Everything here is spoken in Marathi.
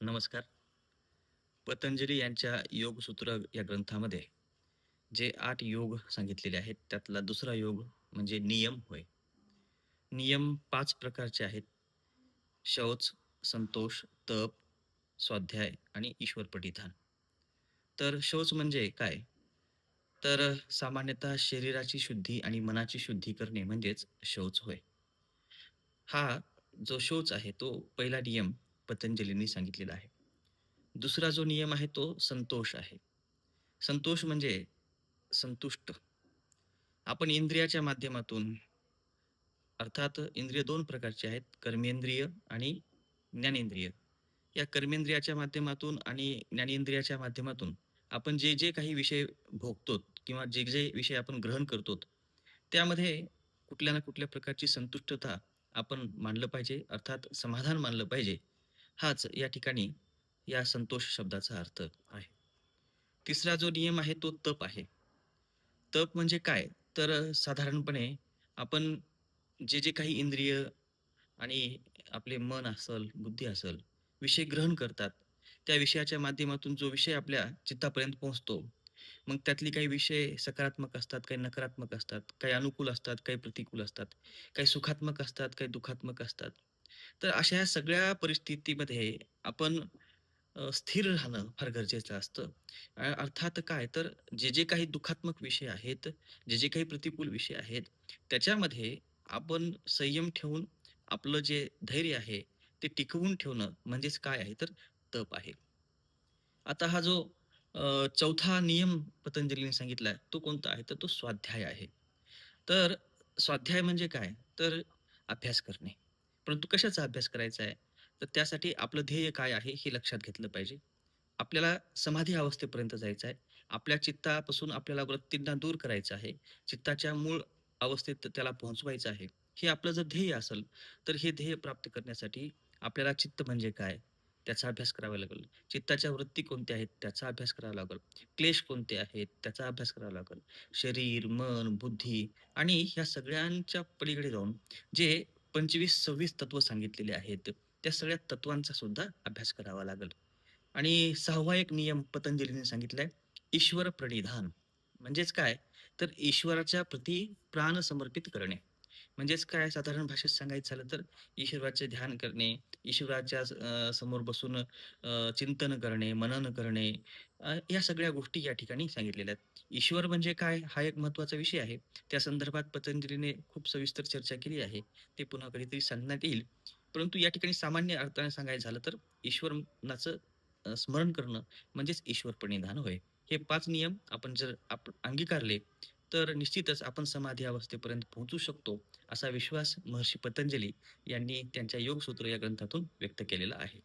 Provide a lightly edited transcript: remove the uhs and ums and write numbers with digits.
नमस्कार. पतंजली यांच्या योगसूत्र या ग्रंथामध्ये जे 8 योग सांगितलेले आहेत, त्यातला दुसरा योग म्हणजे नियम होय. नियम 5 प्रकारचे आहेत. शौच, संतोष, तप, स्वाध्याय आणि ईश्वर प्रणिधान. तर शौच म्हणजे काय? तर सामान्यतः शरीराची शुद्धी आणि मनाची शुद्धी करणे म्हणजेच शौच होय. हा जो शौच आहे, तो पहिला नियम पतंजलींनी सांगितलेला आहे. दुसरा जो नियम आहे, तो संतोष आहे. संतोष म्हणजे संतुष्ट. आपण इंद्रियाच्या माध्यमातून अर्थात इंद्रिय 2 प्रकारचे आहेत, कर्मेंद्रिय आणि ज्ञानेंद्रिय. या कर्मेंद्रियाच्या माध्यमातून आणि ज्ञानेंद्रियाच्या माध्यमातून आपण जे काही विषय भोगतो किंवा जे विषय आपण ग्रहण करतो, त्यामध्ये कुठल्या ना कुठल्या प्रकारची संतुष्टता आपण मानलं पाहिजे, अर्थात समाधान मानलं पाहिजे. हाच या ठिकाणी या संतोष शब्दाचा अर्थ आहे. तिसरा जो नियम आहे तो तप आहे. तप म्हणजे काय? तर साधारणपणे आपण जे काही इंद्रिय आणि आपले मन असेल, बुद्धी असेल, विषय ग्रहण करतात. त्या विषयाच्या माध्यमातून जो विषय आपल्या चित्तापर्यंत पोहोचतो. मग त्यातले काही विषय सकारात्मक असतात, काही नकारात्मक असतात, काही अनुकूल असतात, काही प्रतिकूल असतात, काही सुखात्मक असतात, काही दुःखात्मक असतात. तर अशा ह्या सगळ्या परिस्थितीमध्ये आपण स्थिर राहणं फार गरजेचं असतं. अर्थात काय तर जे काही दुःखात्मक विषय आहेत, जे काही प्रतिकूल विषय आहेत, त्याच्यामध्ये आपण संयम ठेवून आपलं जे धैर्य आहे, ते टिकवून ठेवणं म्हणजेच काय आहे तर तप आहे. आता हा जो चौथा नियम पतंजलीने सांगितलाय, तो कोणता आहे? तर तो स्वाध्याय आहे. तर स्वाध्याय म्हणजे काय? तर अभ्यास करणे. परंतु कशाचा अभ्यास करायचा आहे? तर त्यासाठी आपलं ध्येय काय आहे हे लक्षात घेतलं पाहिजे. आपल्याला समाधी अवस्थेपर्यंत जायचं आहे. आपल्या चित्तापासून आपल्याला वृत्तींना दूर करायचं आहे. चित्ताच्या मूळ अवस्थेत त्याला पोहोचवायचं आहे. हे आपलं जर ध्येय असेल, तर हे ध्येय प्राप्त करण्यासाठी आपल्याला चित्त म्हणजे काय? त्याचा अभ्यास करावा लागेल. चित्ताच्या वृत्ती कोणत्या आहेत? त्याचा अभ्यास करावा लागेल. क्लेश कोणते आहेत? त्याचा अभ्यास करावा लागेल. शरीर, मन, बुद्धी आणि ह्या सगळ्यांच्या पलीकडे जाऊन जे 25-26 तत्व सांगितलेले आहेत, त्या सगळ्या तत्वांचा सुद्धा अभ्यास करावा लागेल. आणि 6वा एक नियम पतंजलीने सांगितलाय, ईश्वर प्रणिधान. म्हणजेच काय? तर ईश्वराच्या प्रती प्राण समर्पित करणे. म्हणजेच काय साधारण भाषेत सांगायचं झालं तर ईश्वराचे ध्यान करणे, ईश्वराच्या समोर बसून चिंतन करणे, मनन करणे या सगळ्या गोष्टी या ठिकाणी सांगितलेल्या आहेत. ईश्वर म्हणजे काय? हा एक महत्त्वाचा विषय आहे. त्या संदर्भात पतंजलीने खूप सविस्तर चर्चा केली आहे. ते पुन्हा कधीतरी सांगण्यात येईल. परंतु या ठिकाणी सामान्य अर्थाने सांगायचं झालं तर ईश्वराचं स्मरण करणं म्हणजेच ईश्वर प्रणिधान होय. हे 5 नियम आपण जर अंगीकारले, तर निश्चितच आपण समाधी अवस्थेपर्यंत पोहोचू शकतो, असा विश्वास महर्षी पतंजली यांनी त्यांच्या योगसूत्र या ग्रंथातून व्यक्त केलेला आहे.